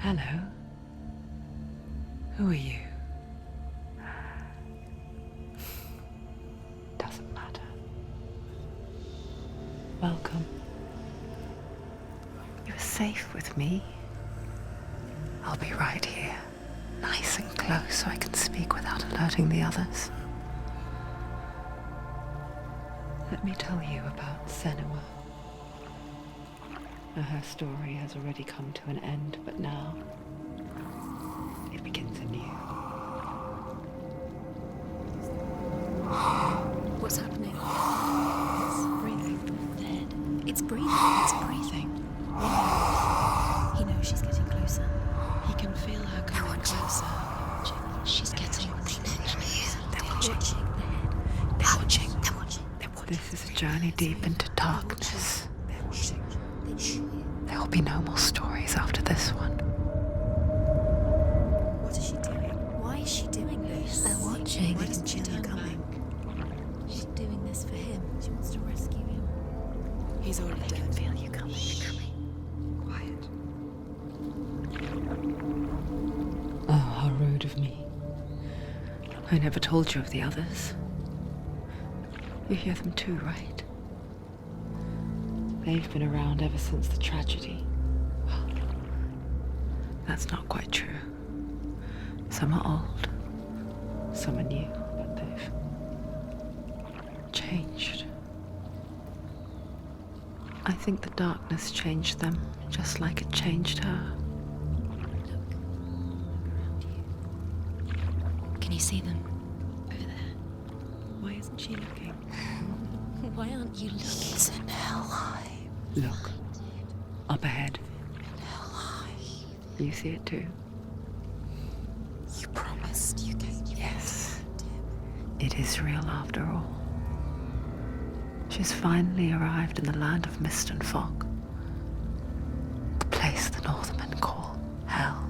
Hello. Who are you? Doesn't matter. Welcome. You're safe with me. I'll be right here, nice and close so I can speak without alerting the others. Let me tell you about Senua. Her story has already come to an end, but now it begins anew. What's happening? It's breathing. Dead. It's breathing. It's breathing. Why? He knows she's getting closer. He can feel her coming closer. She's getting closer. They're watching. They're watching. They're watching. This is a journey deep into darkness. They're watching. There will be no more stories after this one. What is she doing? Why is she doing this? They're watching. Why doesn't she turn back? She's doing this for him. She wants to rescue him. He's already dead. I can feel you coming. Quiet. Oh, how rude of me. I never told you of the others. You hear them too, right? They've been around ever since the tragedy. Well, that's not quite true. Some are old, some are new, but they've changed. I think the darkness changed them, just like it changed her. Look around you. Can you see them? Over there. Why isn't she looking? Why aren't you looking? He's in Hellblade. Look, up ahead. Hellblade. You see it too? You promised you gave you. Yes. It is real after all. She's finally arrived in the land of mist and fog. The place the Northmen call Hell.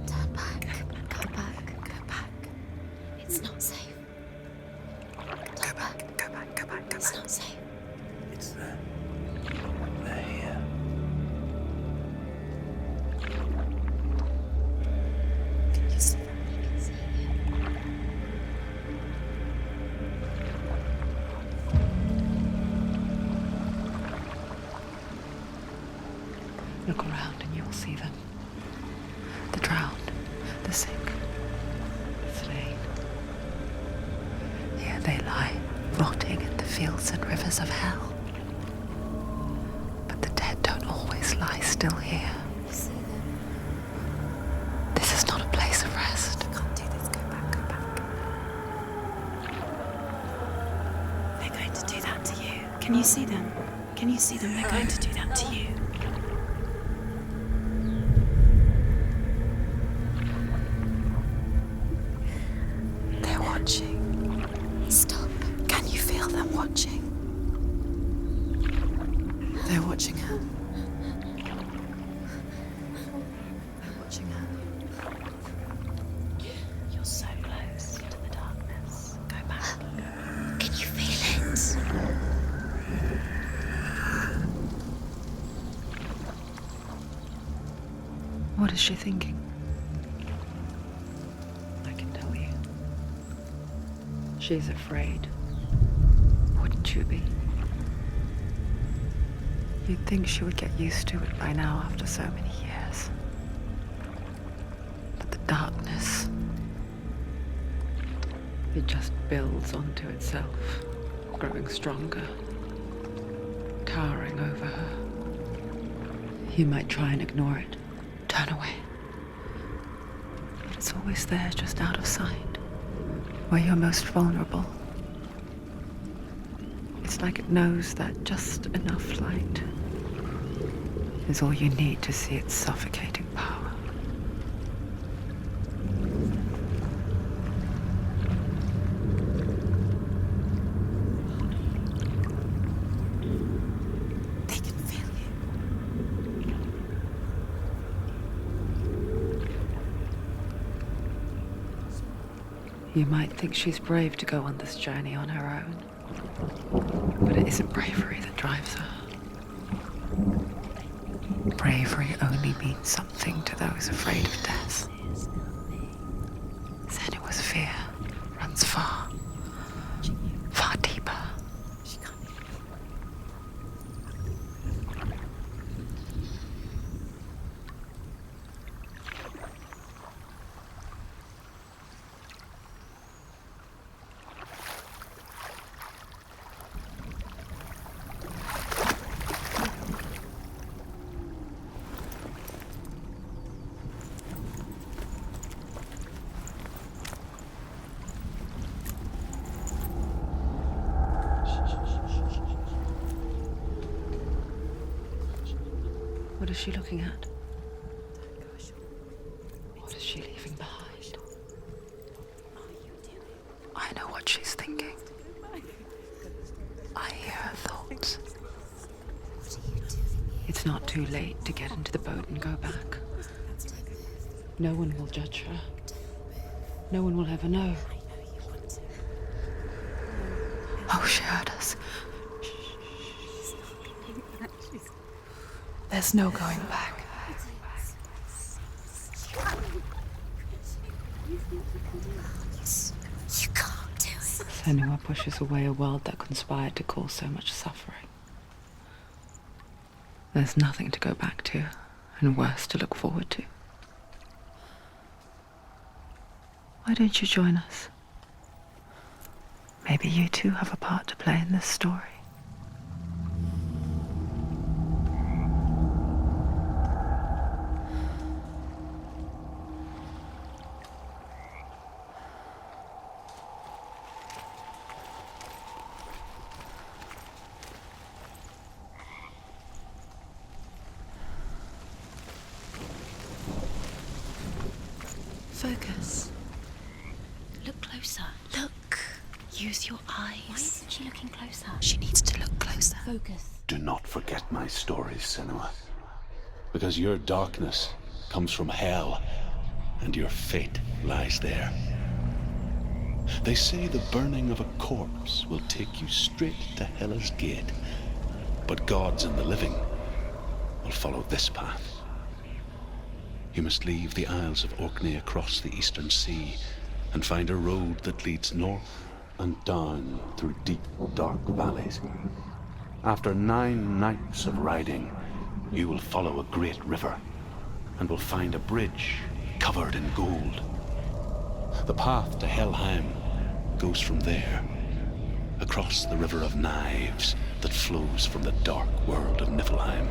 Turn back. Go back. Go back. It's not safe. Go back. Go back, go back, go It's back. not safe. It's there. They're here. Can you see them? You can see them. Look around and you will see them. The drowned, the sick, the slain. Here they lie, rotting in the fields and rivers of hell. But the dead don't always lie still here. You see them. This is not a place of rest. You can't do this. Go back. Go back. They're going to do that to you. Can you see them? Can you see them? They're going to do that to you. They're watching. Stop. Can you feel them watching? They're watching her. They're watching her. You're so close to the darkness. Go back. Can you feel it? What is she thinking? I can tell you. She's afraid. Wouldn't you be? You'd think she would get used to it by now after so many years. But the darkness, it just builds onto itself, growing stronger, towering over her. You might try and ignore it, turn away. But it's always there, just out of sight, where you're most vulnerable. It's like it knows that just enough light is all you need to see its suffocating power. They can feel you. You might think she's brave to go on this journey on her own, but it isn't bravery that drives her. Bravery only means something to those afraid of death. Senua's fear runs far, far deeper. What is she looking at? What is she leaving behind? I know what she's thinking. I hear her thoughts. It's not too late to get into the boat and go back. No one will judge her. No one will ever know. Oh, she heard us. There's no going back. You can't do it. Senua pushes away a world that conspired to cause so much suffering. There's nothing to go back to, and worse to look forward to. Why don't you join us? Maybe you too have a part to play in this story. Focus. Look closer. Look. Use your eyes. Why isn't she looking closer? She needs to look closer. Focus. Do not forget my stories, Senua. Because your darkness comes from hell, and your fate lies there. They say the burning of a corpse will take you straight to Hela's gate, but gods and the living will follow this path. You must leave the Isles of Orkney across the eastern sea and find a road that leads north and down through deep, dark valleys. After 9 nights of riding, you will follow a great river and will find a bridge covered in gold. The path to Helheim goes from there, across the River of Knives that flows from the dark world of Niflheim.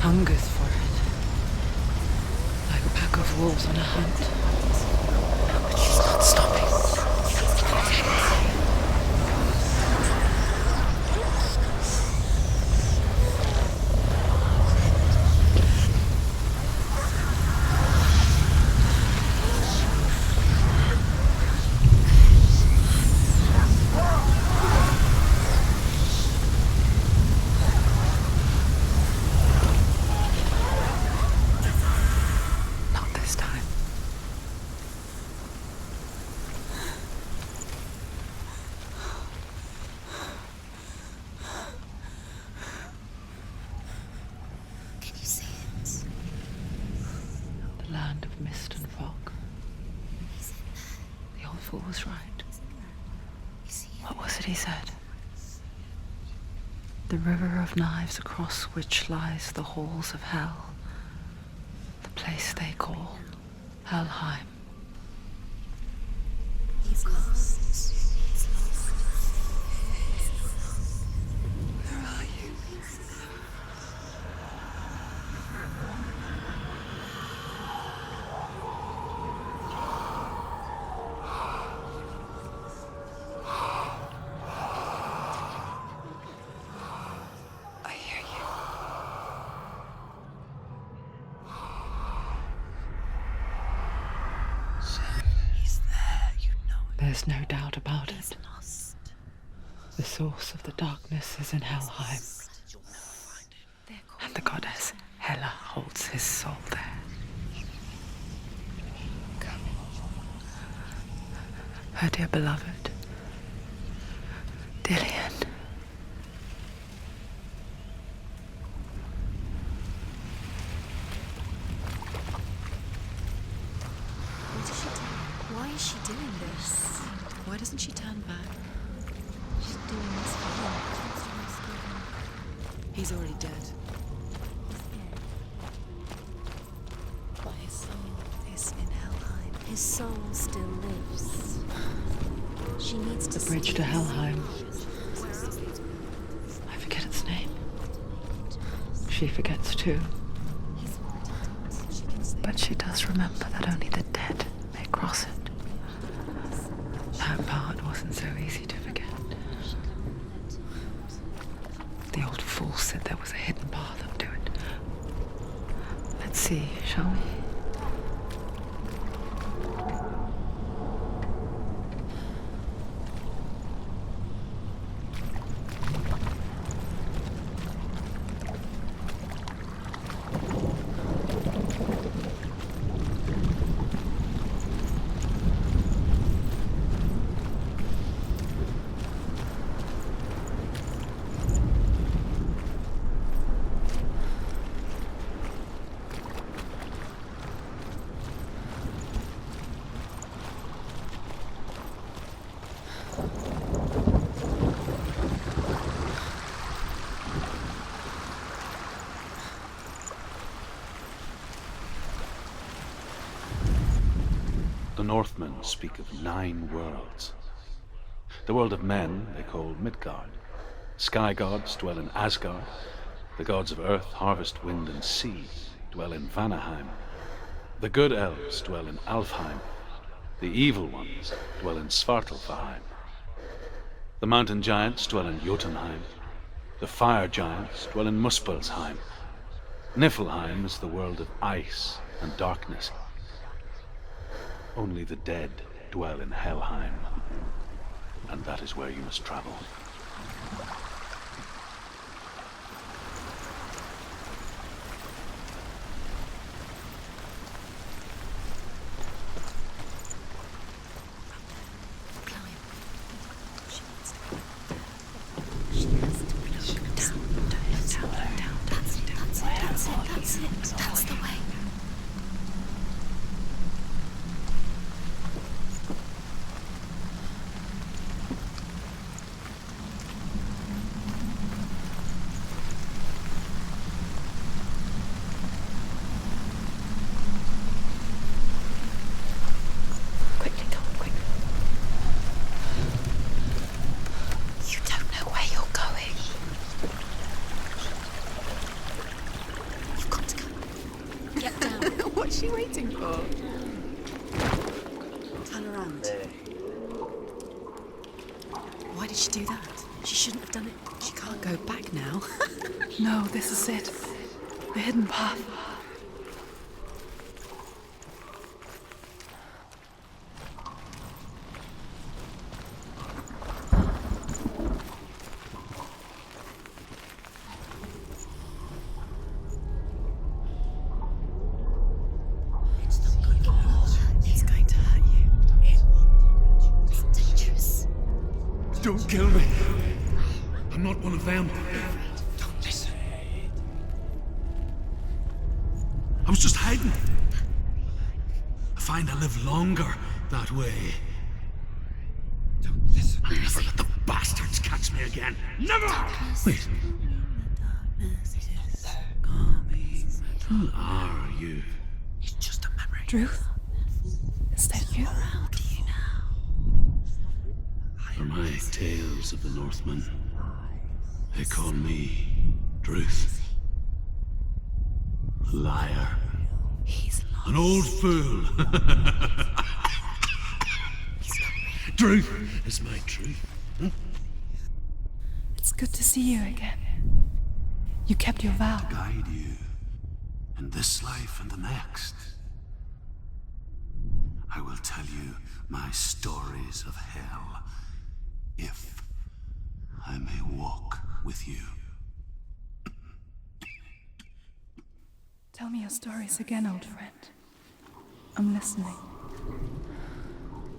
Hungers for it. Like a pack of wolves on a hunt. But she's not stopping. Not this time. Can you see it? The land of mist and fog. He's in there. The old fool was right. You see it? What was it he said? The river of knives across which lies the halls of hell. The place they call Helheim. He's lost. He's lost. Where are you? I hear you. He's there, you know it. There's no doubt about He's it. lost. The source of the darkness is in Helheim, and the goddess Hela holds his soul there. Her dear beloved, Dillian. What is she doing? Why is she doing this? Why doesn't she turn back? She's doing this for him. She wants to rescue him. He's already dead. He's dead. But his soul is in Helheim. His soul still lives. She needs to The bridge to Helheim. Where are we? I forget its name. She forgets too, He's already dead. She can stay. but she does remember that only the dead may cross it. That part wasn't so easy to forget. The old fool said there was a hidden path up to it. Let's see, shall we? The Northmen speak of 9 worlds. The world of men they call Midgard. Sky gods dwell in Asgard. The gods of earth, harvest, wind, and sea dwell in Vanaheim. The good elves dwell in Alfheim. The evil ones dwell in Svartalfheim. The mountain giants dwell in Jotunheim. The fire giants dwell in Muspelheim. Niflheim is the world of ice and darkness. Only the dead dwell in Helheim, and that is where you must travel. Climb. She needs to go. She has to look down. That's it. That's the way. Quickly, come on, quickly. You don't know where you're going. You've got to go. Get down. What's she waiting for? Turn around. Why did she do that? She shouldn't have done it. She can't go back now. No, this is it. The hidden path. It's not going to hurt. It's going to hurt you. It's dangerous. Don't kill me. I'm not one of them. Don't listen. I was just hiding. I find I live longer that way. Don't listen. I never let them bastards catch me again. Never! Wait. Who are you? It's just a memory. Druth? Is that you? How do you now? For my tales of the Northmen, they call me Druth. Liar. He's lost. An old fool. Truth is my truth. It's good to see you again. You kept your vow. Guide you in this life and the next. I will tell you my stories of hell, if I may walk with you. Tell me your stories again, old friend. I'm listening.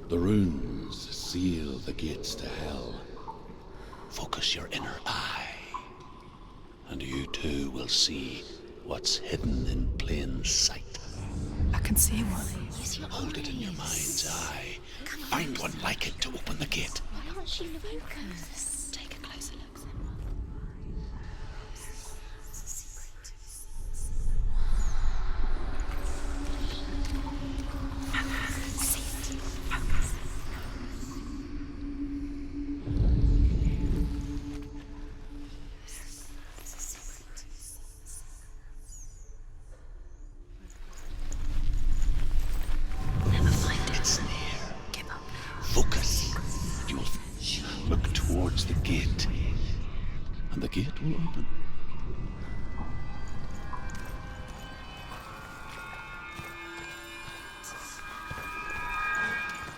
The runes seal the gates to hell. Focus your inner eye, and you too will see what's hidden in plain sight. I can see one. Hold it in your mind's eye. Find one like it to open the gate. Why won't she focus? Take a closer look. It's near. Focus. And you'll look towards the gate. And the gate will open.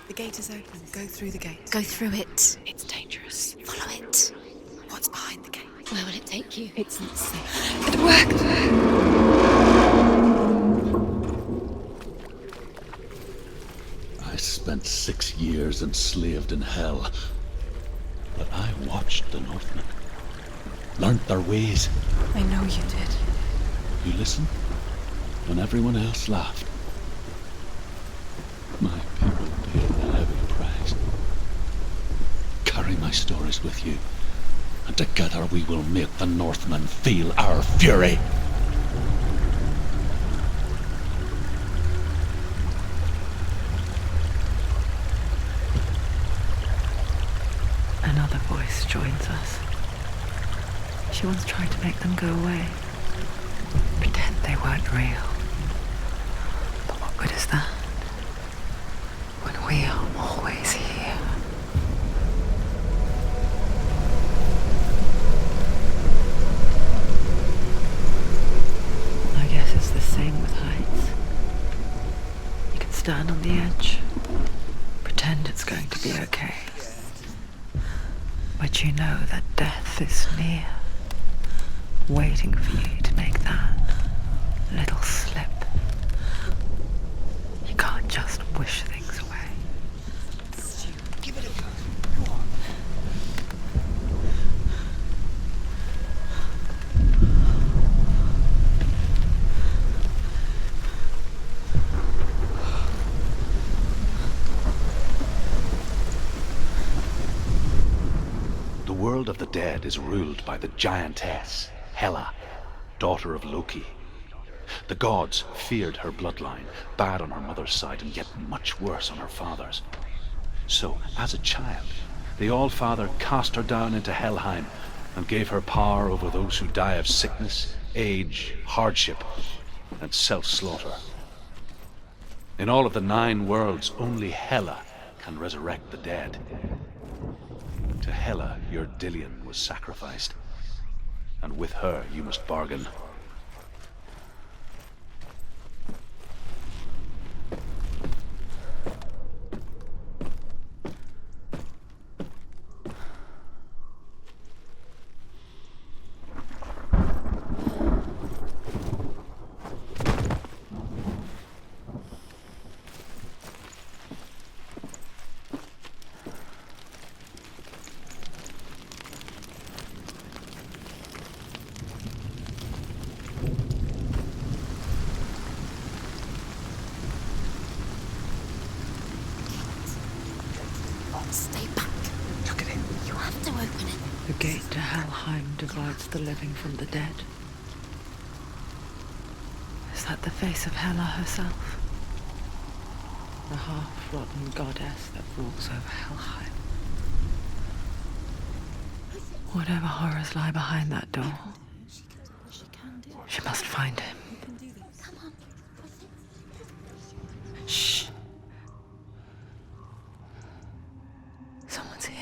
The gate is open. Go through the gate. Go through it. It's dangerous. Follow it. What's behind the gate? Where will it take you? It's not safe. It worked! I spent 6 years enslaved in hell. But I watched the Northmen. Learnt their ways. I know you did. You listened when everyone else laughed. My people paid a heavy price. Carry my stories with you, and together we will make the Northmen feel our fury. Another voice joins us. She once tried to make them go away. Pretend they weren't real. But what good is that? When we are always here. I guess it's the same with heights. You can stand on the edge, pretend it's going to be okay. But you know that death is near, waiting for you to make that little slip. You can't just wish things away. Give it a go. Go on. The world of the dead is ruled by the giantess, Hela, daughter of Loki. The gods feared her bloodline, bad on her mother's side and yet much worse on her father's. So, as a child, the All-Father cast her down into Helheim and gave her power over those who die of sickness, age, hardship, and self-slaughter. In all of the 9 worlds, only Hela can resurrect the dead. To Hela, your Dillion was sacrificed, and with her you must bargain. gate to Helheim divides the living from the dead. Is that the face of Hela herself? The half-rotten goddess that walks over Helheim. Whatever horrors lie behind that door, she must find him. Shh. Someone's here.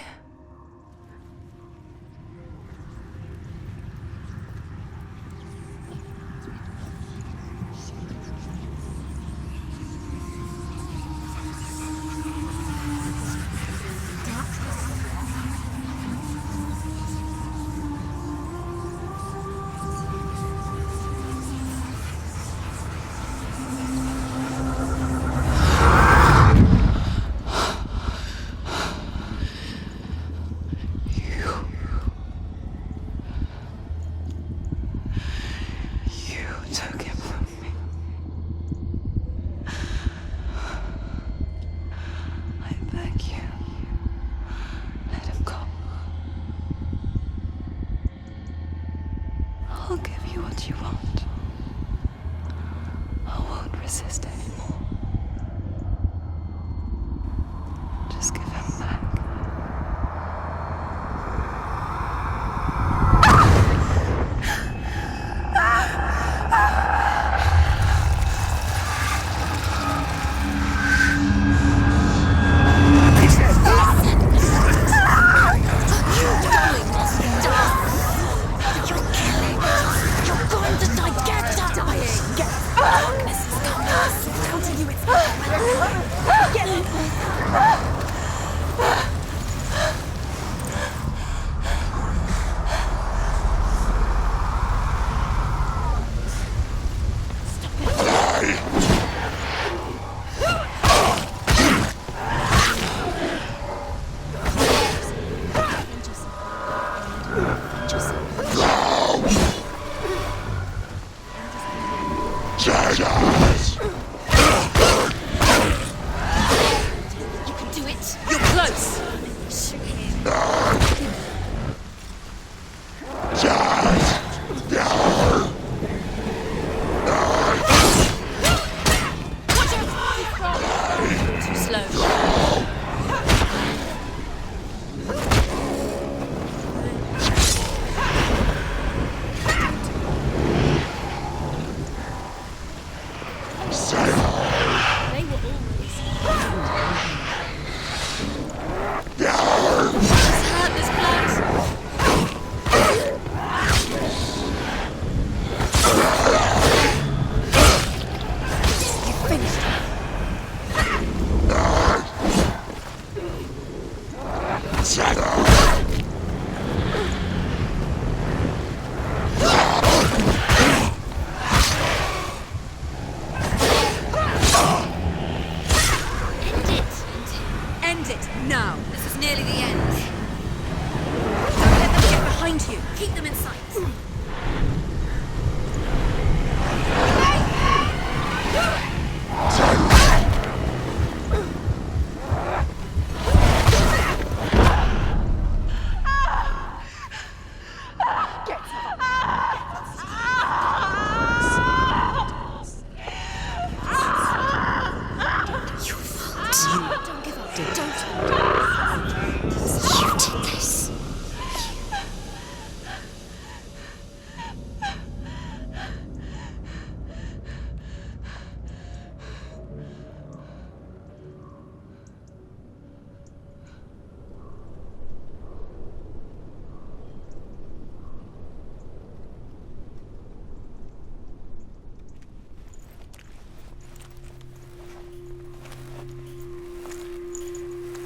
Took him from me. I beg you, let him go. I'll give you what you want. I won't resist anymore. Just give him back.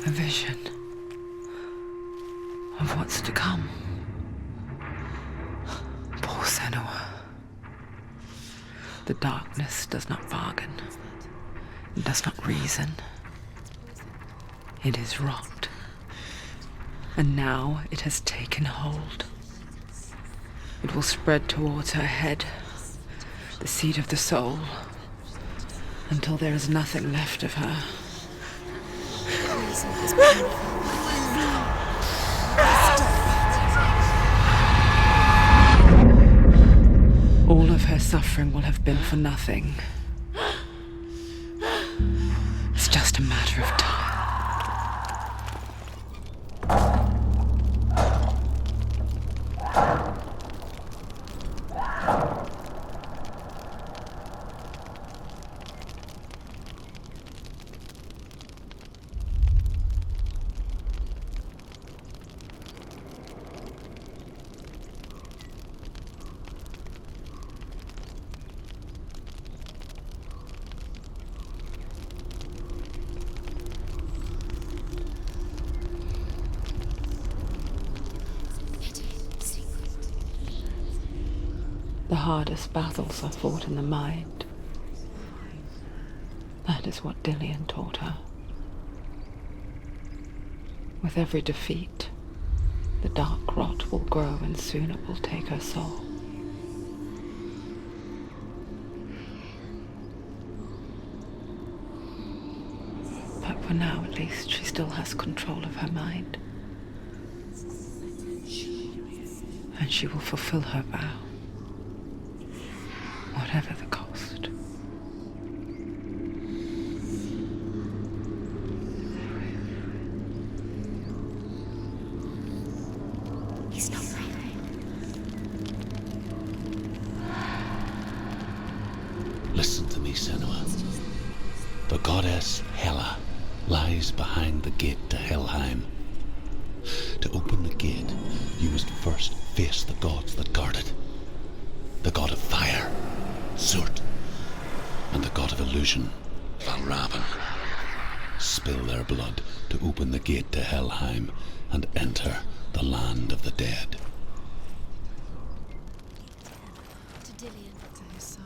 A vision of what's to come. Poor Senua. The darkness does not bargain. It does not reason. It is wrought. And now it has taken hold. It will spread towards her head, the seat of the soul, until there is nothing left of her. suffering will have been for nothing. It's just a matter of time. The hardest battles are fought in the mind. That is what Dillian taught her. With every defeat, the dark rot will grow and soon it will take her soul. But for now, at least, she still has control of her mind. And she will fulfill her vow. Whatever the cost. He's not breathing. Listen to me, Senua. The goddess Hela lies behind the gate to Helheim. To open the gate, you must first face the gods that guard it. The god of fire, Zurt, and the god of illusion, Valravn. Spill their blood to open the gate to Helheim and enter the land of the dead. To Dillian. To his soul.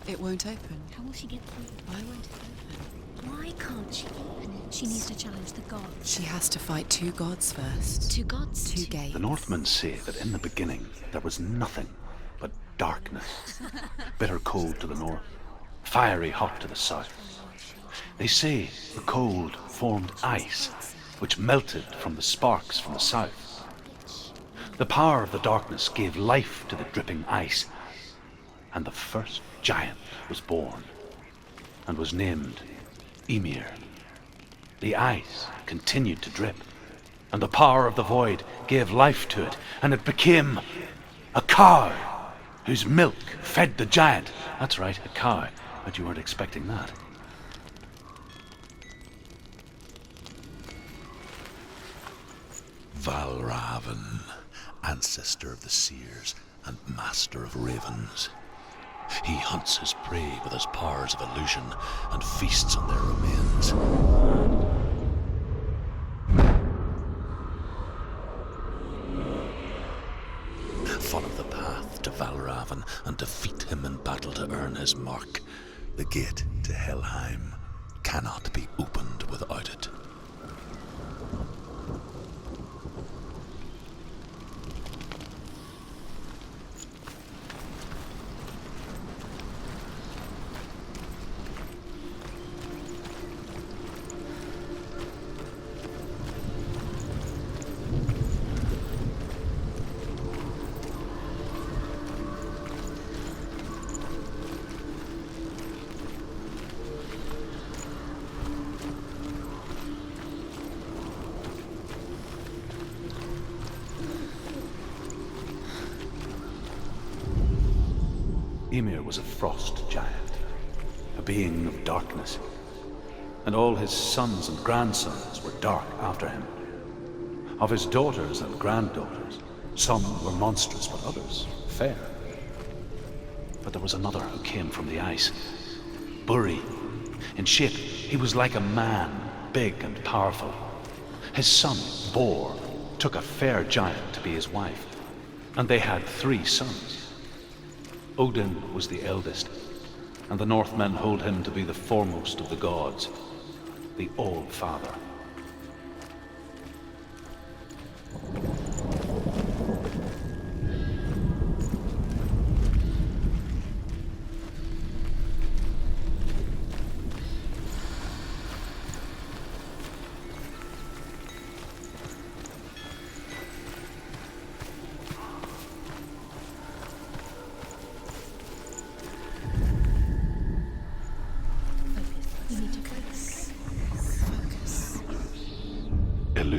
It won't open. How will she get through? Why won't it open? Why can't she open it? She needs to challenge the gods. She has to fight two gods first. Two gods? Two gates. The Northmen say that in the beginning there was nothing but darkness, bitter cold to the north, fiery hot to the south. They say the cold formed ice, which melted from the sparks from the south. The power of the darkness gave life to the dripping ice, and the first giant was born, and was named Ymir. The ice continued to drip, and the power of the void gave life to it, and it became a cow, whose milk fed the giant. That's right, a cow. But you weren't expecting that. Valravn, ancestor of the seers and master of ravens. He hunts his prey with his powers of illusion and feasts on their remains. Follow the path to Valravn and defeat him in battle to earn his mark. The gate to Helheim cannot be opened without it. Ymir was a frost giant, a being of darkness, and all his sons and grandsons were dark after him. Of his daughters and granddaughters, some were monstrous, but others fair. But there was another who came from the ice, Buri. In shape, he was like a man, big and powerful. His son, Bor, took a fair giant to be his wife, and they had 3 sons. Odin was the eldest, and the Northmen hold him to be the foremost of the gods, the All-Father.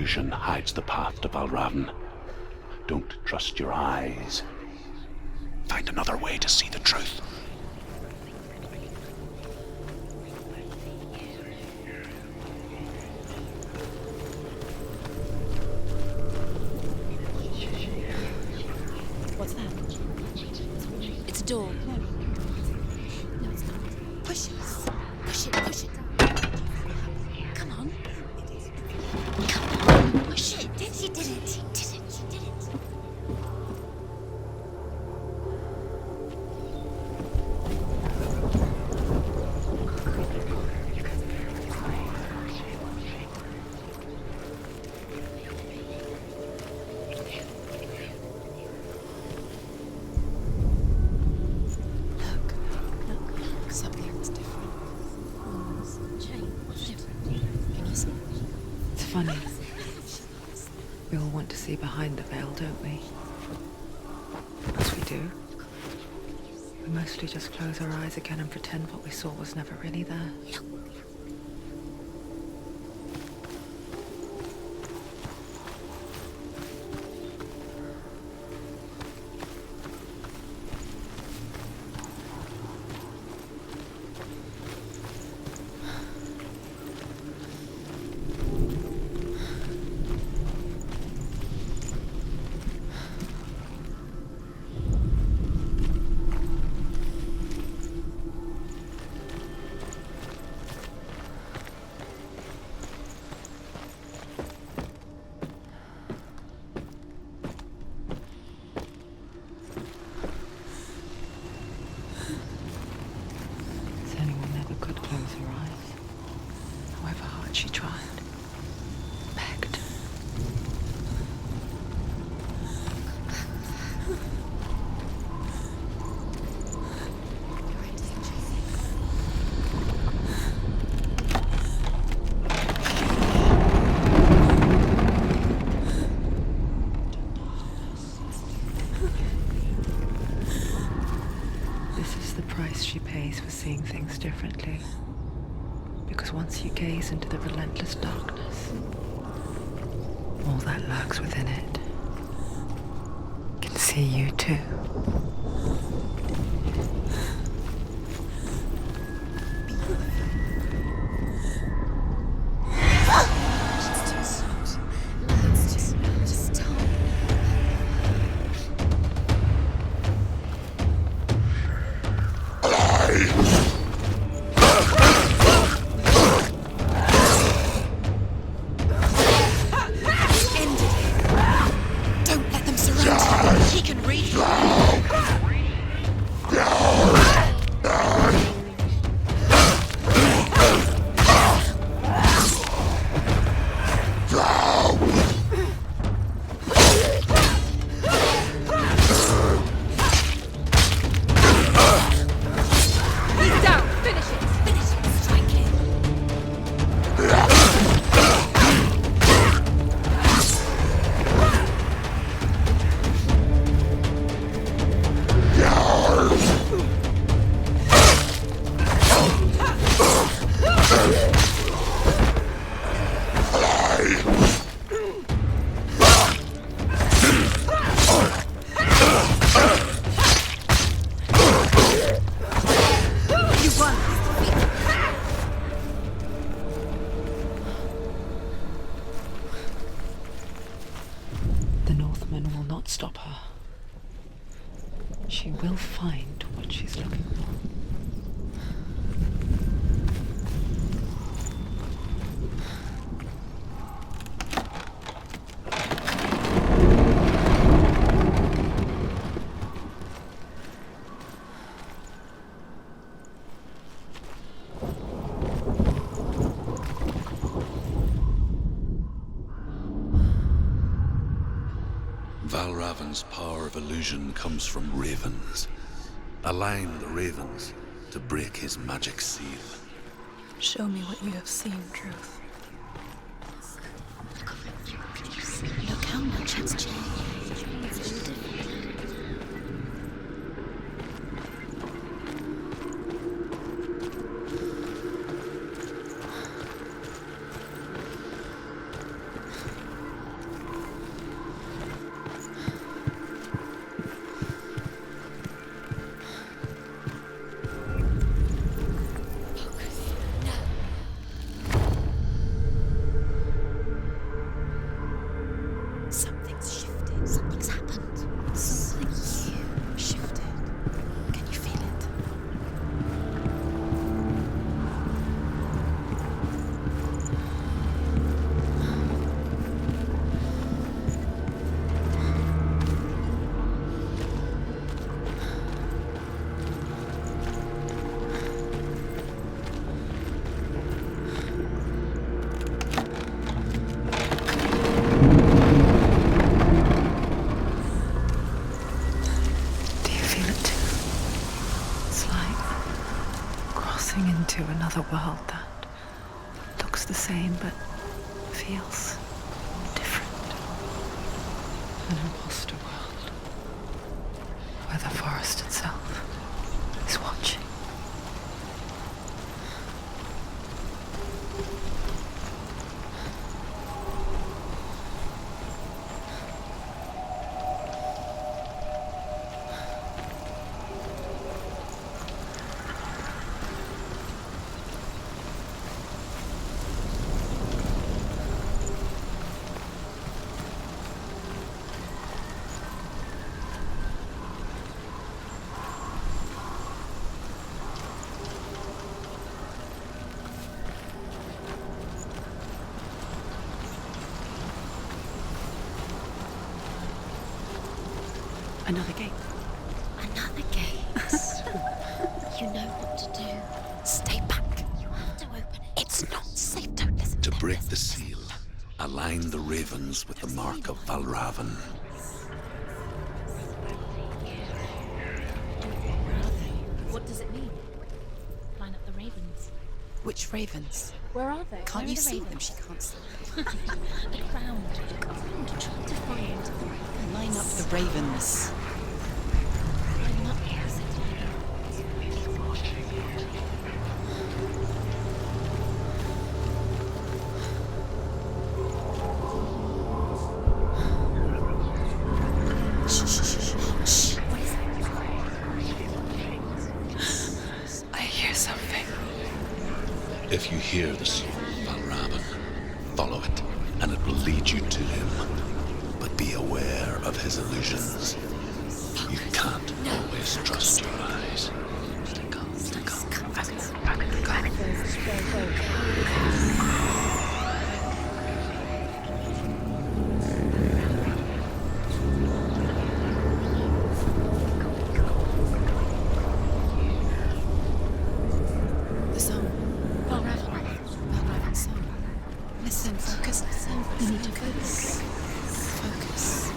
illusion hides the path to Valravn. Don't trust your eyes. Find another way to see the truth. What's that? It's a door. No, it's not. Push it. Push it, push it. Come on. Come on, push it. She did it. She did it. She did it. Look, something's different. Jane, what's different? Can you see? It's funny. We all want to see behind the veil, don't we? Yes, we do. We mostly just close our eyes again and pretend what we saw was never really there. Could close her eyes, however hard she tried, begged. This is the price she pays for seeing things differently. Because once you gaze into the relentless darkness, all that lurks within it can see you too. Will not stop her. She will find what she's looking for. Valravn's power of illusion comes from ravens. Align the ravens to break his magic seal. Show me what you have seen, Truth. Look how much it's changed. crossing into another world that looks the same but feels different. An imposter world where the forest itself is watching. Another gate. Another gate. You know what to do. Stay back. You have to open it. It's not safe. Don't listen To them. break the seal, align the ravens with the mark of Valravan. What does it mean? Line up the ravens. Which ravens? Where are they? Can't Where you are the see ravens? them? She can't see. Look round. Look around. Try to find. Line up the ravens. Line up. Shh, shh, shh, shh, shh. What is it? I hear something. If you hear the soul of Valravan, follow it, and it will lead you to him. But be aware of his illusions. You can't always trust your eyes. Stay calm, stay calm. The song. Valravan's song. Listen, focus. Listen. You need to focus. Focus.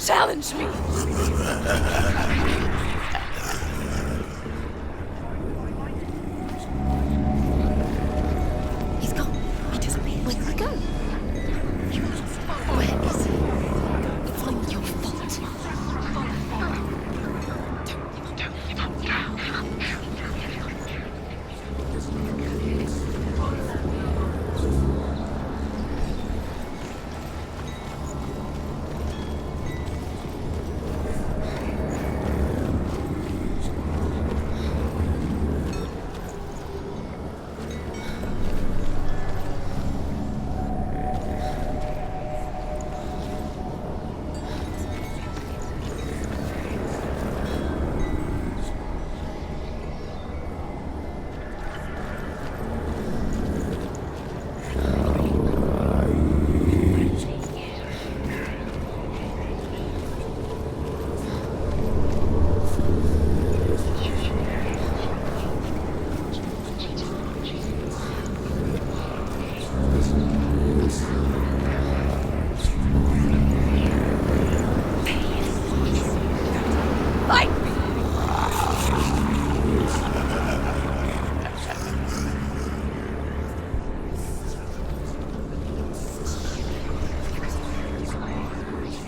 challenge me. He's gone. He disappeared. Where did he go? Where is he? It's not your fault.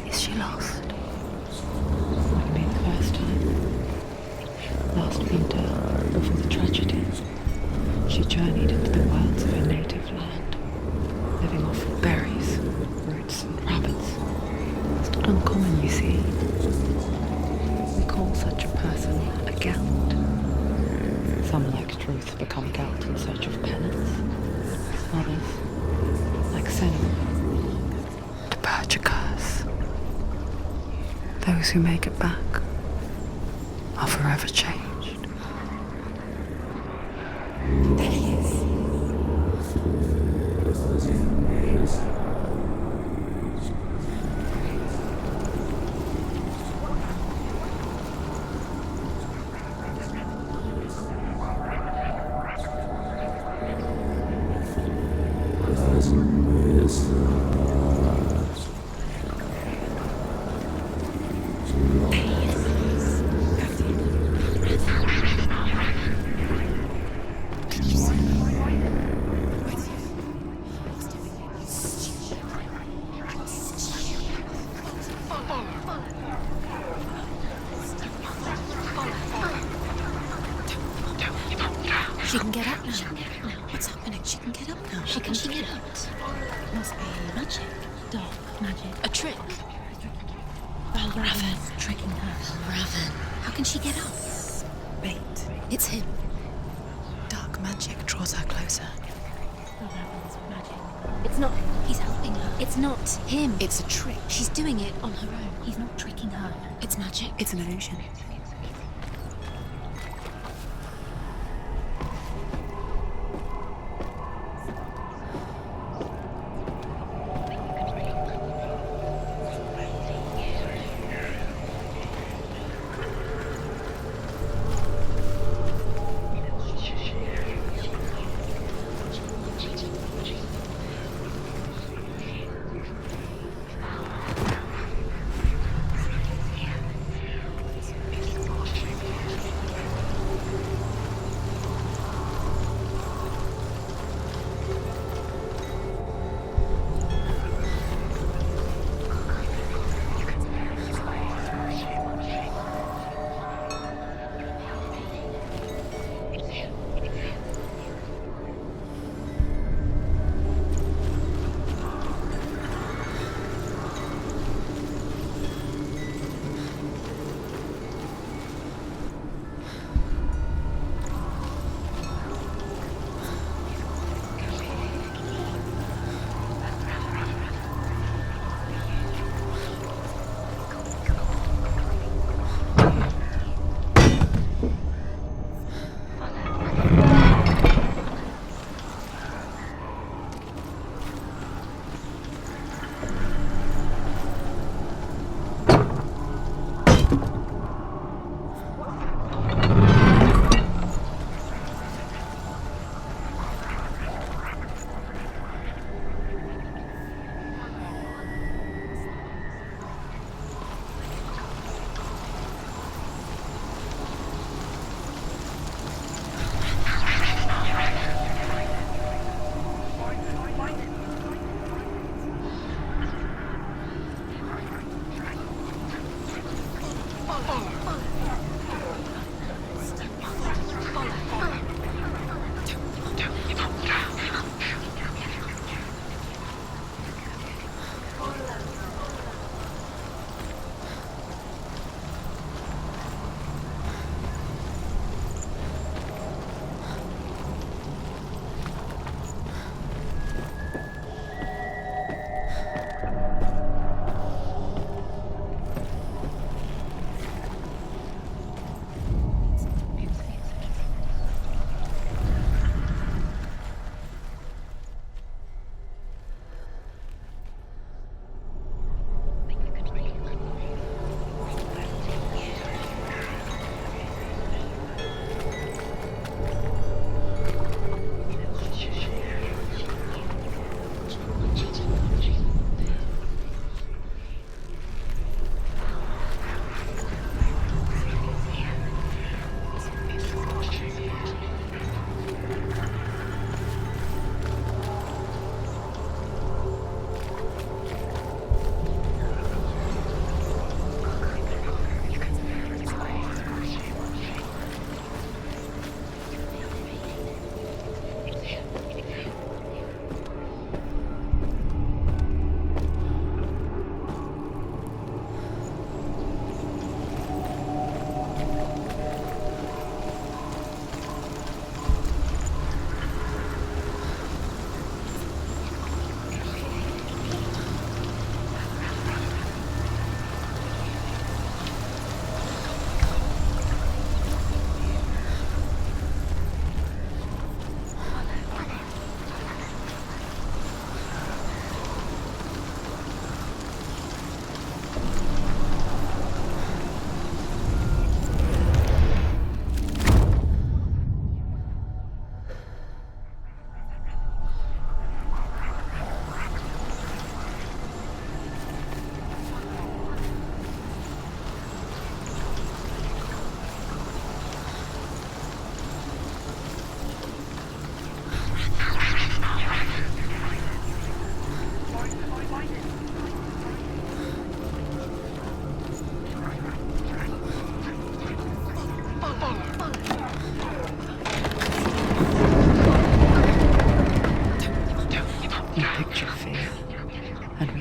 Is she lost? Wouldn't be the first time. Last winter, before the tragedy, she journeyed into the wilds of her native land, living off of berries, roots, and rabbits. It's not uncommon, you see. We call such a person a Gelt. Some, like Truth, become Gelt in search of penance. Others, like Senna, to purge a curse. Those who make it back are forever changed. There he is. She can get up now. What's happening? She can get up now. How can she get up? Must be Magic. dark magic. A trick. Raven tricking her. Raven. How can she get up? Bait. It's him. Dark magic draws her closer. Raven's magic. It's not. He's helping her. It's not him. It's a trick. She's doing it on her own. He's not tricking her. It's magic. It's an illusion.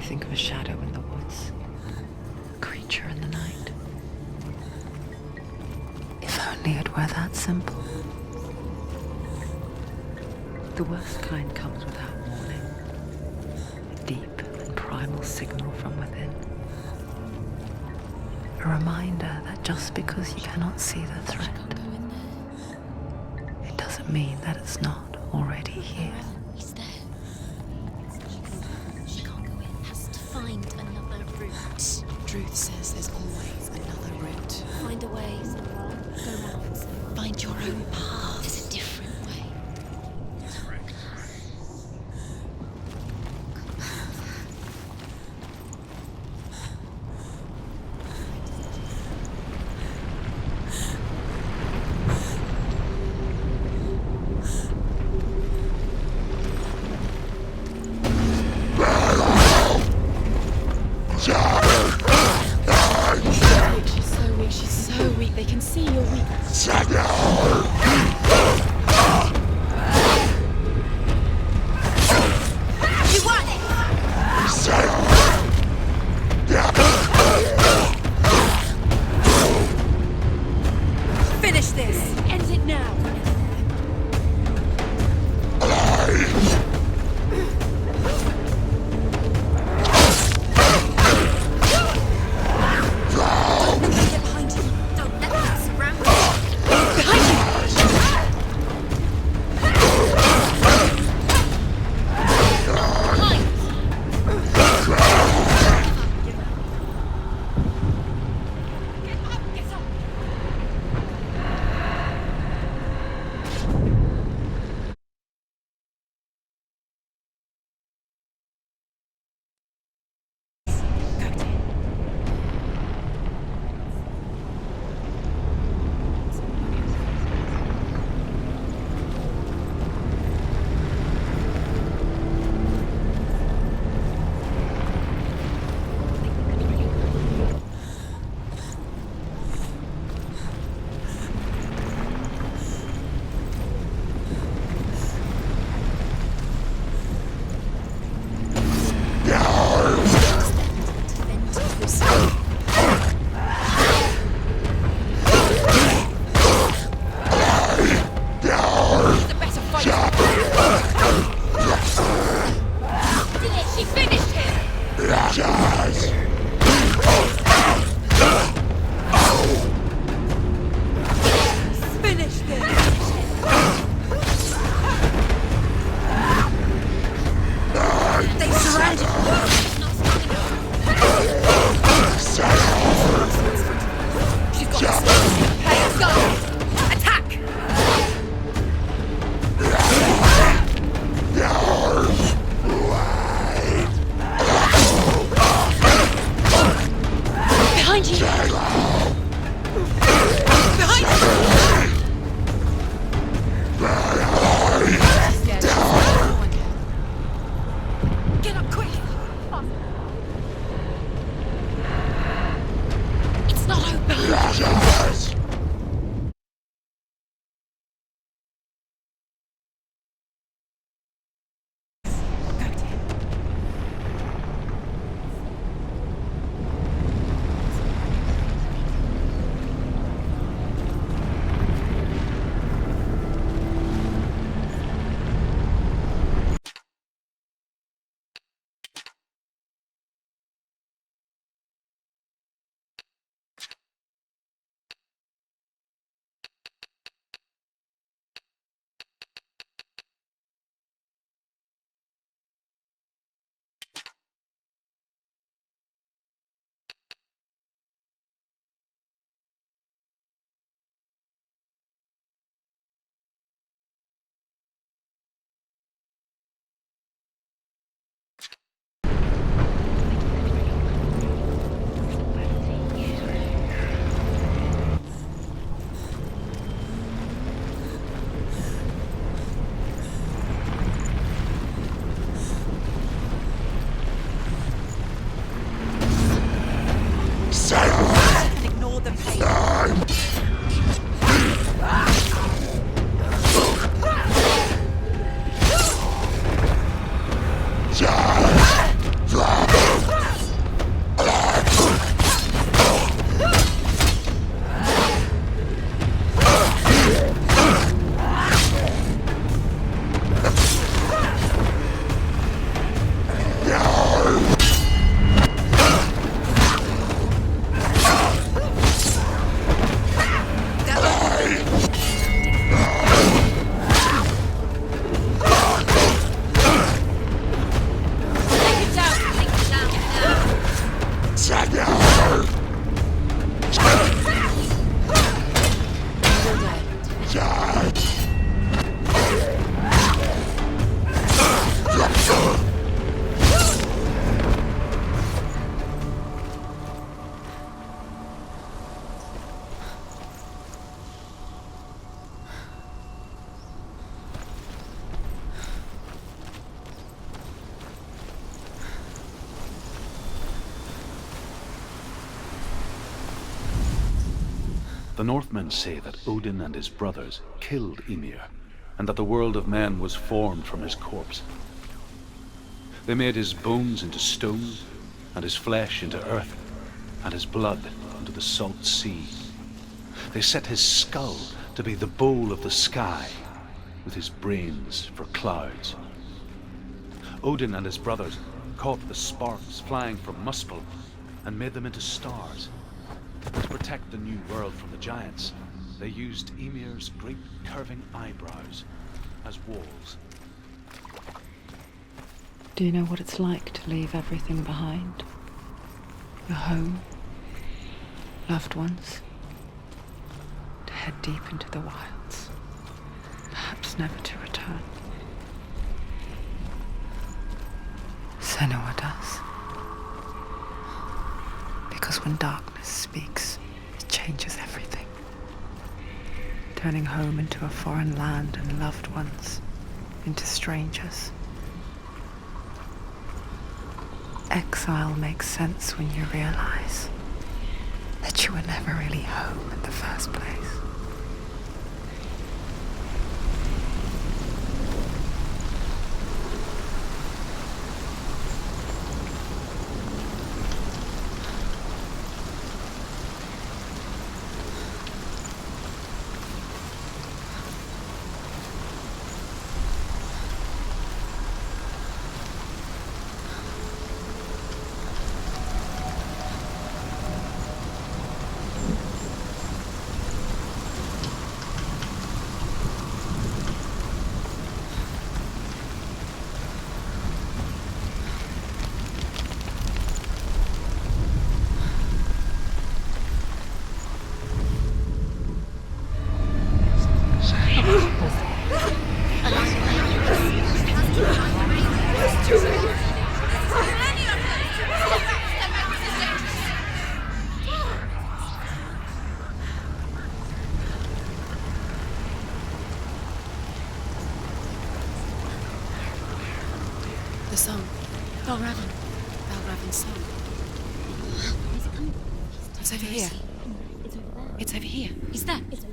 think of a shadow in the woods, a creature in the night. If only it were that simple. The worst kind comes without warning. A deep and primal signal from within. A reminder that just because you cannot see the threat, it doesn't mean that it's not already here. He's there. She can't go in. Has to find another route. Truth says there's always another route. Find a way, Senua. Go round. Senua. Find your own path. There's a different way. The Northmen say that Odin and his brothers killed Ymir, and that the world of men was formed from his corpse. They made his bones into stone, and his flesh into earth, and his blood into the salt sea. They set his skull to be the bowl of the sky, with his brains for clouds. Odin and his brothers caught the sparks flying from Muspel and made them into stars. To protect the new world from the giants, they used Ymir's great curving eyebrows as walls. Do you know what it's like to leave everything behind? Your home, loved ones, to head deep into the wilds, perhaps never to return. Senua does. Because when darkness speaks, it changes everything, turning home into a foreign land and loved ones into strangers. Exile makes sense when you realize that you were never really home in the first place. The song. Balravin's song. It's over here. It's over here. He's there. It's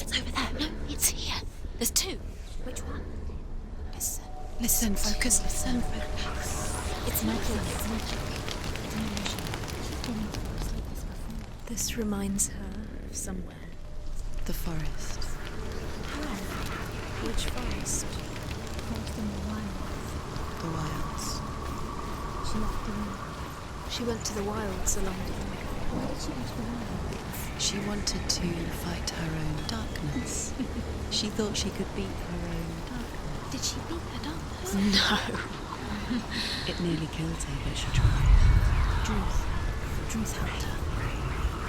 over there. No, it's here. There's two. Which one? Listen. Listen. Focus. Listen. Focus. It's not here. It's not here. This reminds her of somewhere. The forest. Which forest? The wilds. She left the room. She went to the wilds along with them. Why did she go to the room? She wanted to fight her own darkness. She thought she could beat her own darkness. Did she beat her darkness? No. It nearly killed her, but she tried. Druth helped her.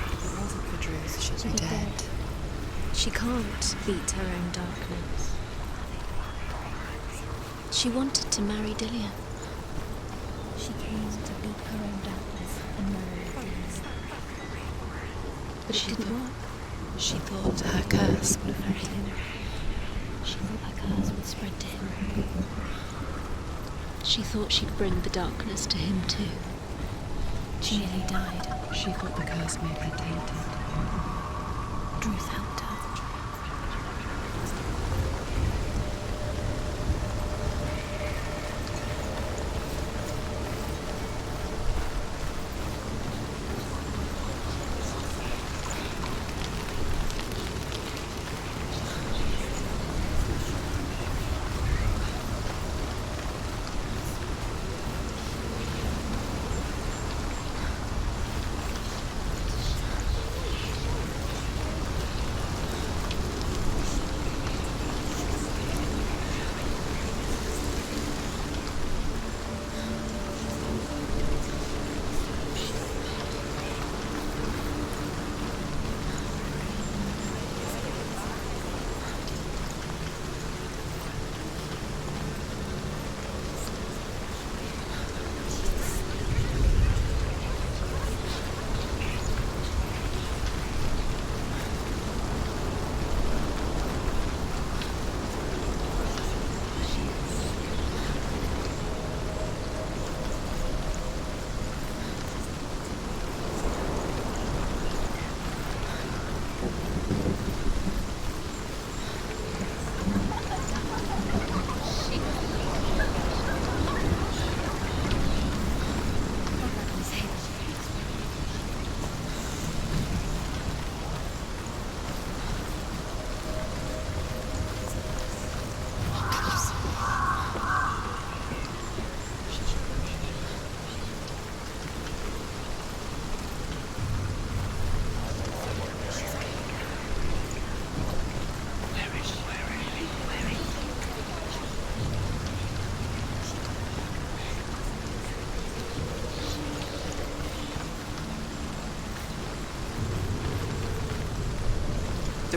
If it wasn't for Druth, she'd be dead. She can't beat her own darkness. She wanted to marry Dillian. She came to beat her own darkness and marry Dillian. But it didn't work. She thought her curse would affect him. She thought her curse would spread to him. She thought she'd bring the darkness to him too. She nearly died. She thought the curse made her tainted. Druth helped her.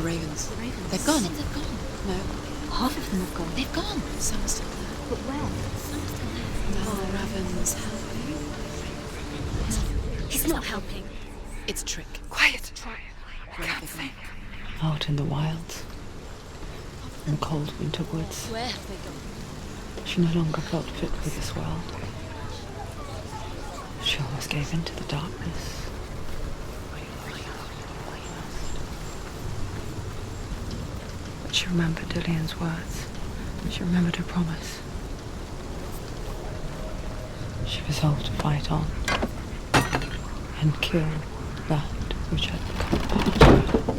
ravens. The ravens. They've gone. They've gone. No, Half of them have gone. They've gone. some are still there. But where? Some are still there. Are the ravens helping? He's not helping. It's a trick. Quiet. Where have they gone? Out in the wilds, in cold winter woods, Where have they gone? she no longer felt fit for this world. She almost gave in to the darkness. But she remembered Dillian's words, and she remembered her promise. She resolved to fight on and kill that which had become part of her.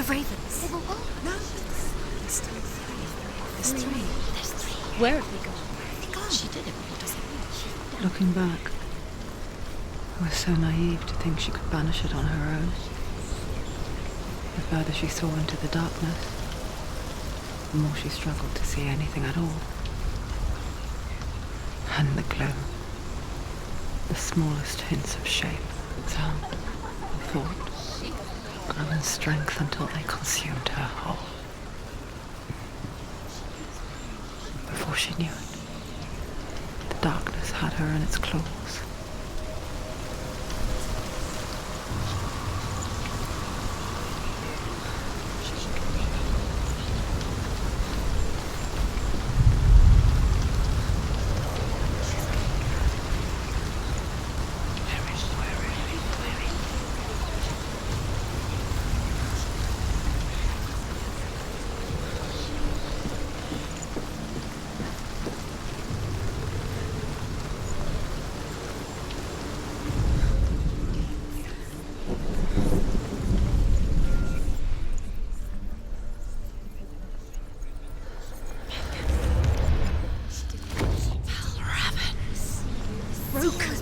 ravens. They were what? No. There's still three. There's three. There's three. Where have they gone? She did it. What does it mean? Looking back, I was so naive to think she could banish it on her own. The further she saw into the darkness, the more she struggled to see anything at all. And the gloom, the smallest hints of shape, sound, and thought, grew in strength until they consumed her whole. Before she knew it, the darkness had her in its claws.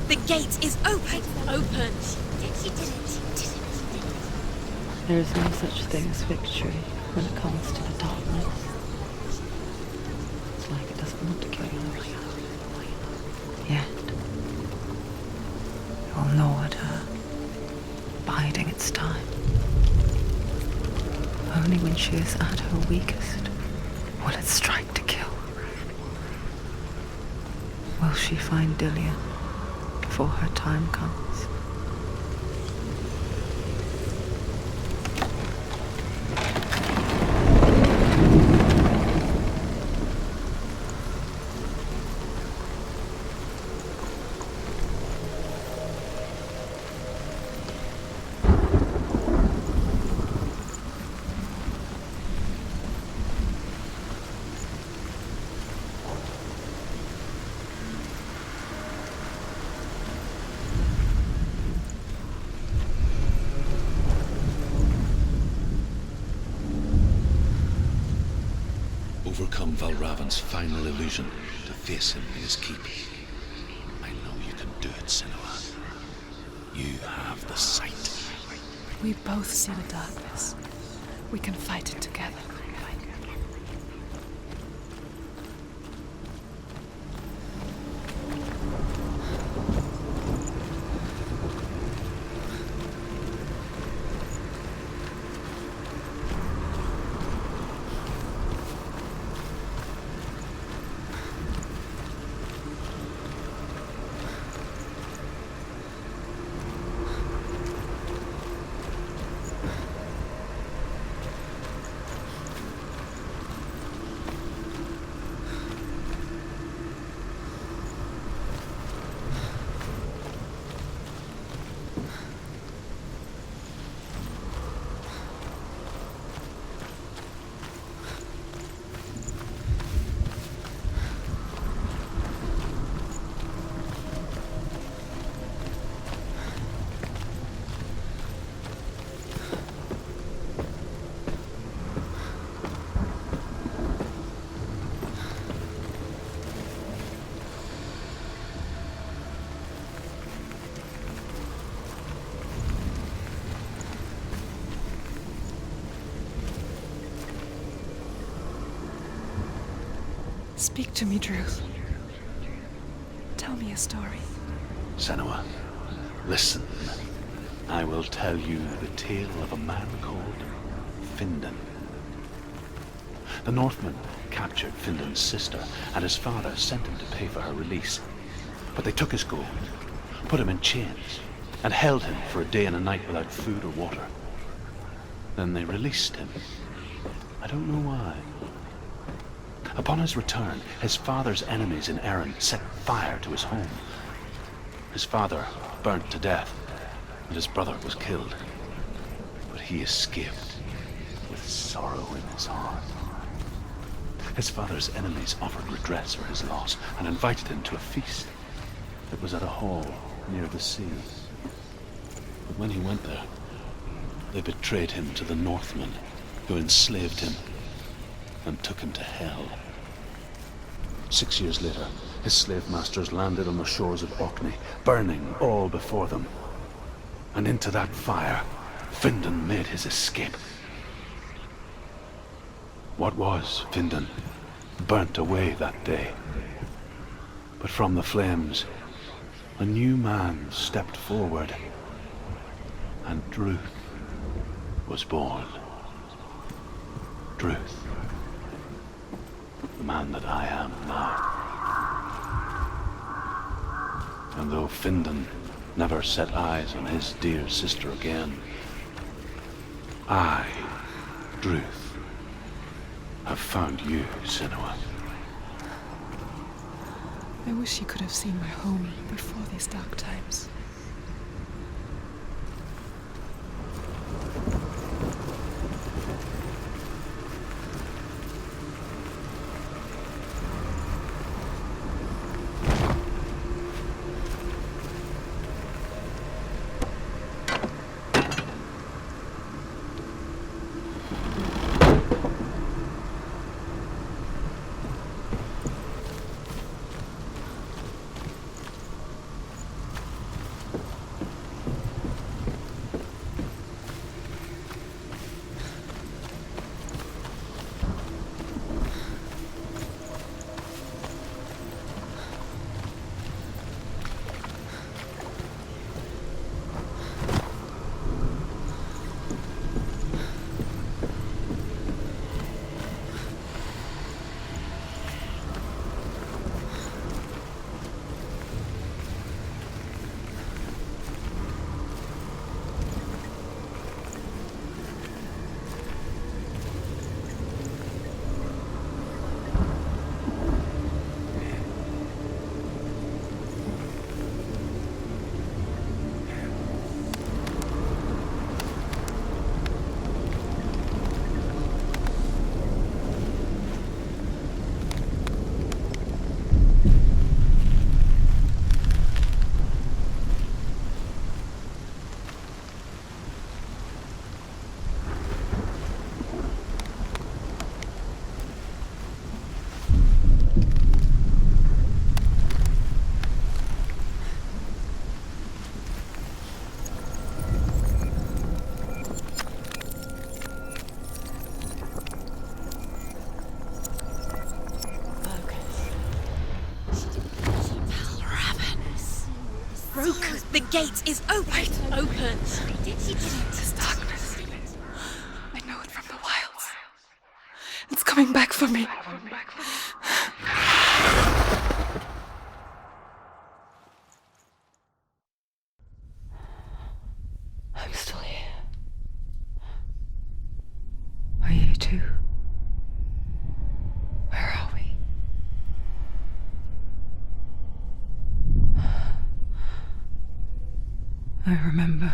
The gate is open. Open. She did it. There is no such thing as victory when it comes to the darkness. It's like it doesn't want to kill you. Yet, it will gnaw at her, biding its time. Only when she is at her weakest will it strike to kill. Will she find Dillian before her time comes? Overcome Valravan's final illusion to face him in his keep. I know you can do it, Senua. You have the sight. We both see the darkness. We can fight it together. Speak to me, Druth. Tell me a story. Senua, listen. I will tell you the tale of a man called Findan. The Northmen captured Findan's sister, and his father sent him to pay for her release. But they took his gold, put him in chains, and held him for a day and a night without food or water. Then they released him. I don't know why. Upon his return, his father's enemies in Erin set fire to his home. His father burnt to death, and his brother was killed. But he escaped with sorrow in his heart. His father's enemies offered redress for his loss and invited him to a feast that was at a hall near the sea. But when he went there, they betrayed him to the Northmen who enslaved him and took him to hell. 6 years later, his slave masters landed on the shores of Orkney, burning all before them. And into that fire, Findan made his escape. What was Findan burnt away that day. But from the flames, a new man stepped forward, and Druth was born. Druth, the man that I am now. And though Findan never set eyes on his dear sister again, I, Druth, have found you, Senua. I wish you could have seen my home before these dark times. Broken. The gate is open. Open. This darkness. I know it from the wilds. It's coming back for me. I'm still here. Are you too? Where are we? I remember.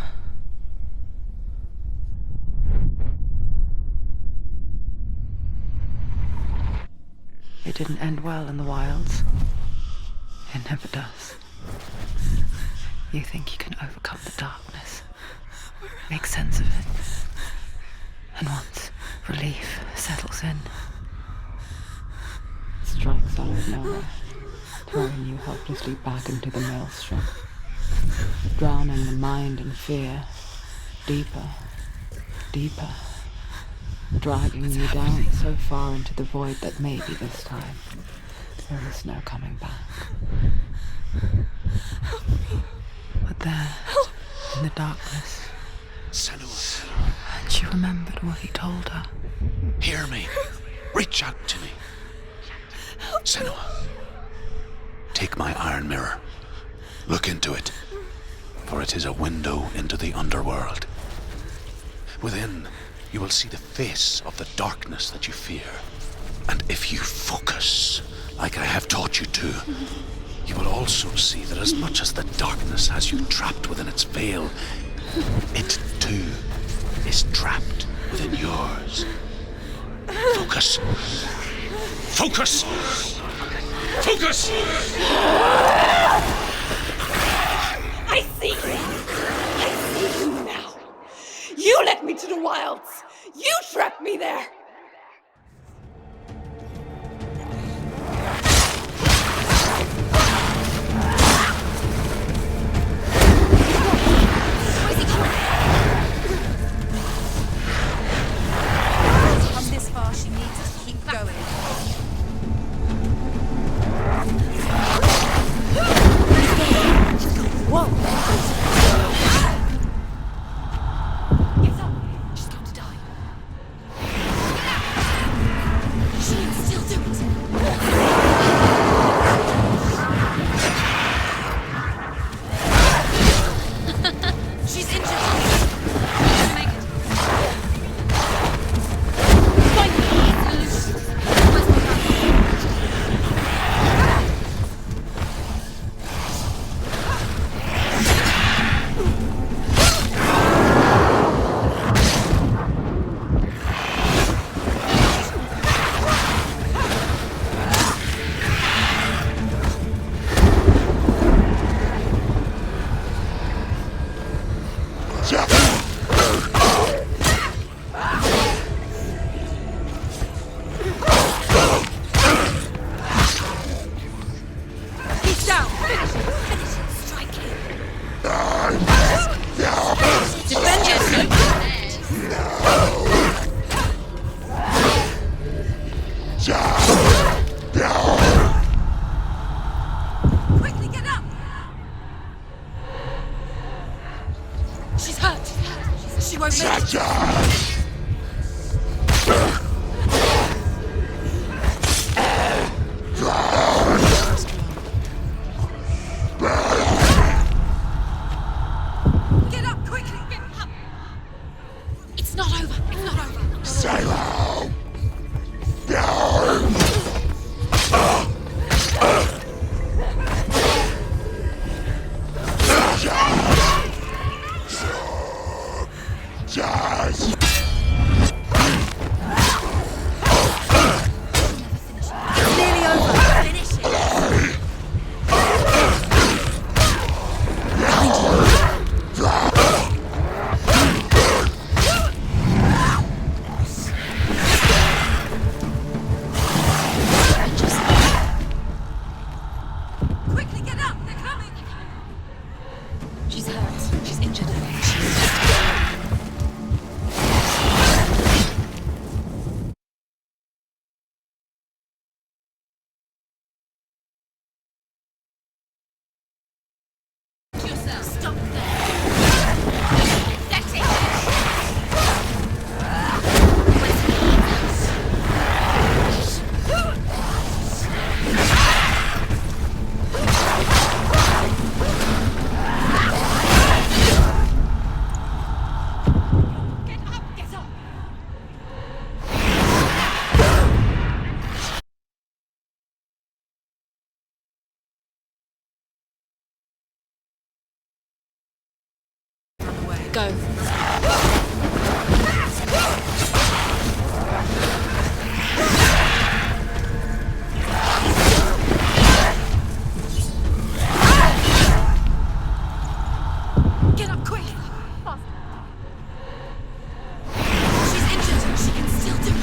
It didn't end well in the wilds. It never does. You think you can overcome the darkness, make sense of it, and once relief settles in, it strikes out of nowhere, throwing you helplessly back into the maelstrom, drowning the mind in fear, deeper, deeper, dragging you down so far into the void that maybe this time there is no coming back. But there, in the darkness, Senua, and she remembered what he told her. hear me. Reach out to me. Senua, take my iron mirror. Look into it, for it is a window into the underworld. Within, you will see the face of the darkness that you fear. And if you focus, like I have taught you to, you will also see that as much as the darkness has you trapped within its veil, it too is trapped within yours. Focus. Focus! Focus! I see you! I see you now! You led me to the wilds! You trapped me there! Come this far, she needs to keep going. Whoa! It's up! She's going to die. She can still do it! She's injured! She'll make it. Find me! Where's my gun? He's down! Finish it! Finish it! Strike him! Defend yourself! Quickly get up! She's hurt! She won't make it! Get up quickly! Get up! It's not over! It's not over! It's nearly over! Finish it! Behind you! Quickly get up! They're coming! She's hurt. She's injured. Yourself. Stop there. That's it. Get up! Get up! Go. Get up quick! She's injured. She can still do it.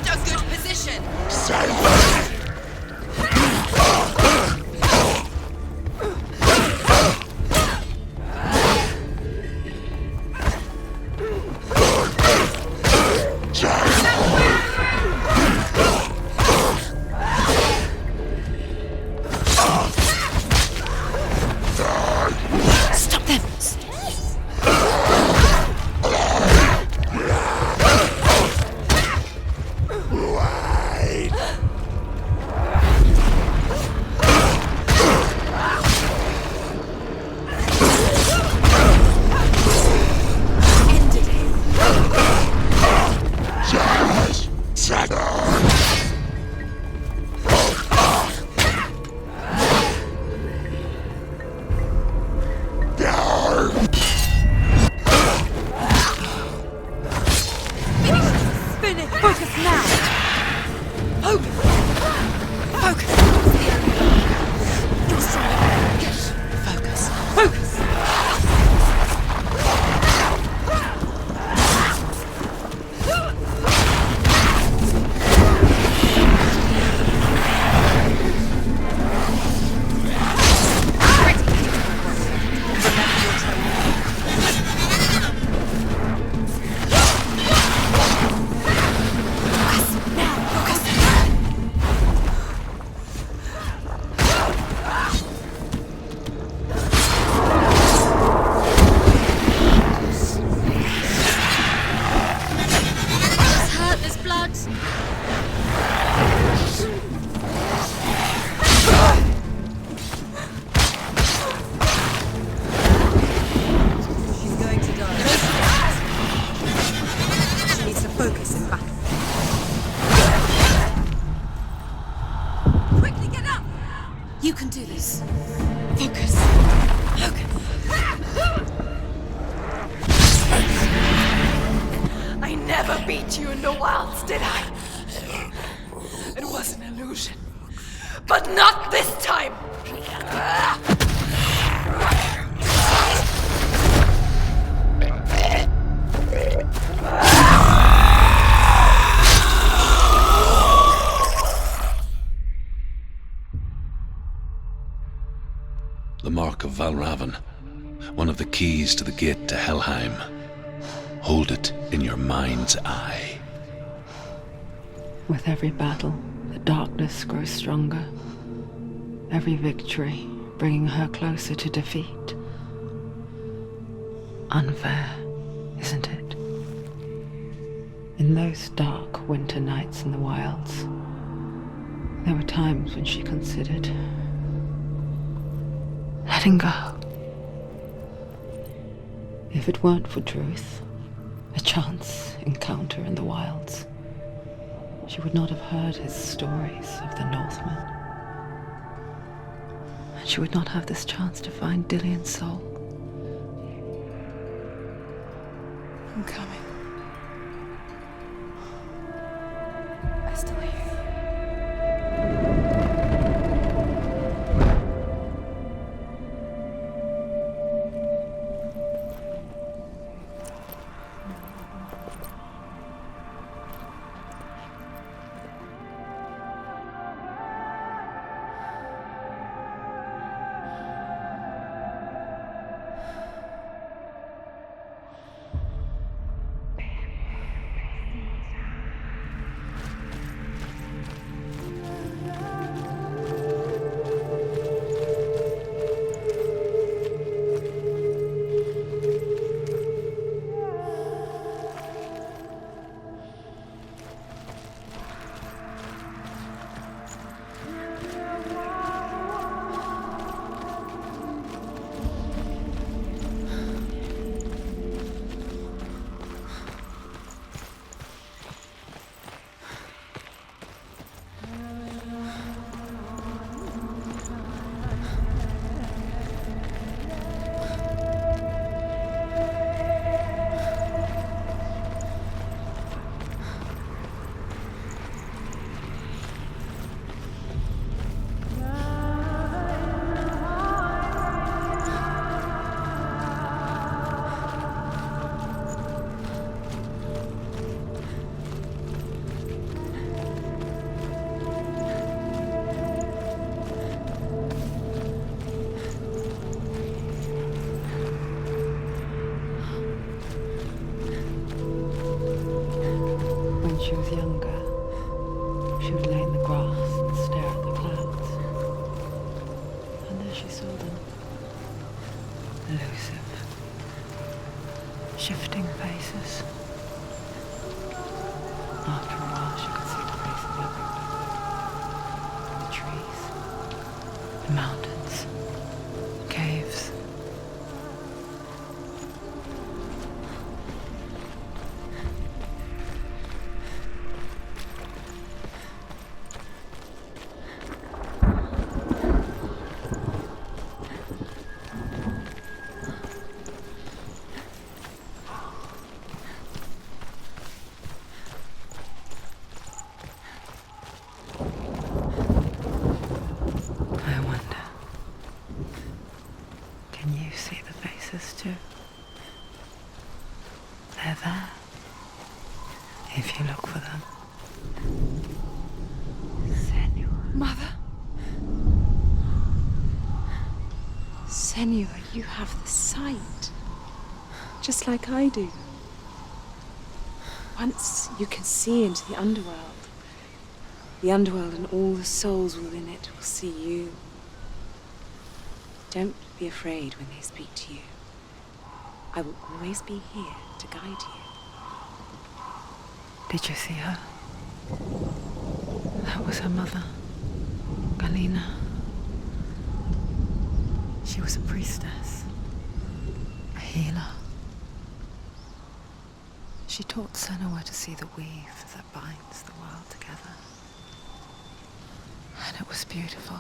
a good position. Stop them! Focus now! Focus! Focus! You're strong. Focus. Focus! It's hurt, there's blood. She's going to die. She needs to focus in battle. Quickly get up! You can do this. Focus! Focus! I never beat you in the wilds, did I? It was an illusion. But not this time! The mark of Valravan, one of the keys to the gate to Helheim. Hold it in your mind's eye. With every battle, the darkness grows stronger. Every victory bringing her closer to defeat. Unfair, isn't it? In those dark winter nights in the wilds, there were times when she considered letting go. If it weren't for Druth, a chance encounter in the wilds, she would not have heard his stories of the Northmen. And she would not have this chance to find Dillion's soul. I'm coming. I still hear you. she was younger, she would lay in the grass and stare at the clouds. And there she saw them. Elusive, shifting faces. After a while, she could see the faces everywhere. The trees, the mountains, caves. I wonder, can you see the faces too? They're there, if you look for them. Senua. Mother? Senua, you have the sight. Just like I do. Once you can see into the underworld and all the souls within it will see you. Don't be afraid when they speak to you. I will always be here to guide you. Did you see her? That was her mother, Galina. She was a priestess, a healer. She taught Senua to see the weave that binds the world together. And it was beautiful.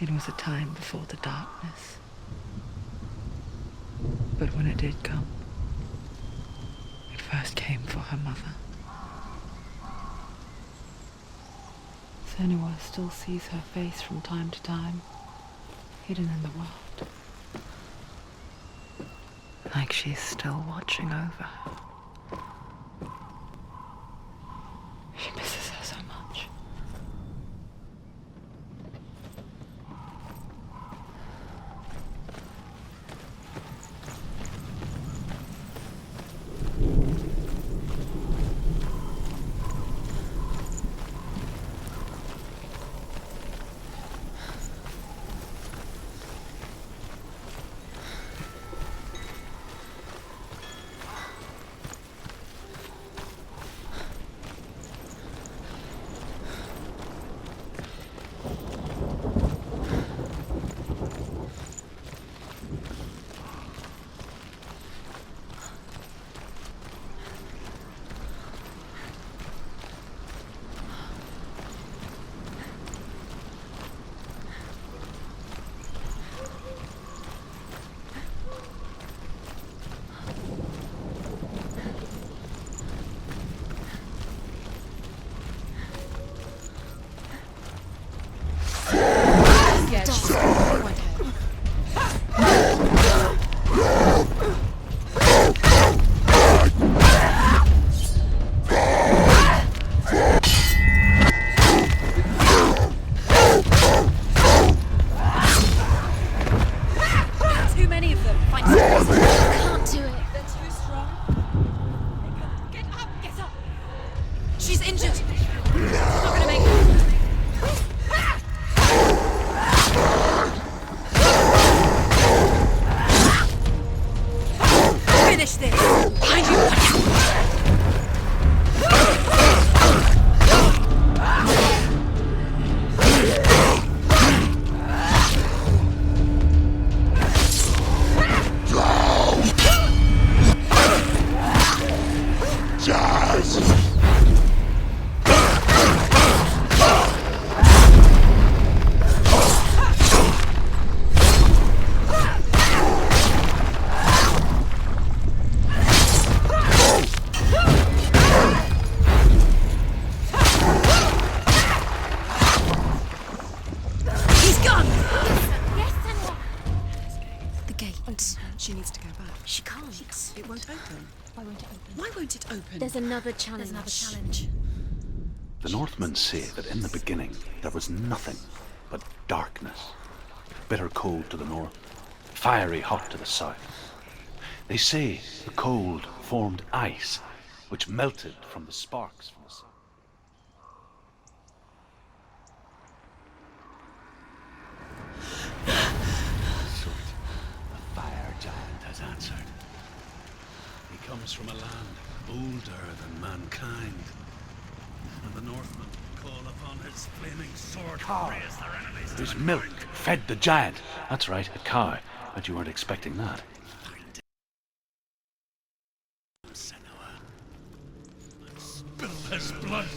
It was a time before the darkness. But when it did come, it first came for her mother. Senua still sees her face from time to time, hidden in the world. Like she's still watching over her. She misses her so much. She needs to go back. She can't. It won't open. Why won't it open? Why won't it open? There's another challenge. The Northmen say that in the beginning there was nothing but darkness. Bitter cold to the north, fiery hot to the south. They say the cold formed ice which melted from the sparks from the sun. Sult, the fire giant has answered. He comes from a land older than mankind, and the Northmen call upon his flaming sword to raise their enemies. His milk fed the giant. That's right, a cow. But you weren't expecting that. Senua, and spill his blood.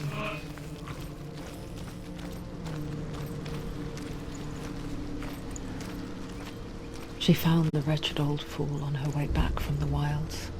She found the wretched old fool on her way back from the wilds.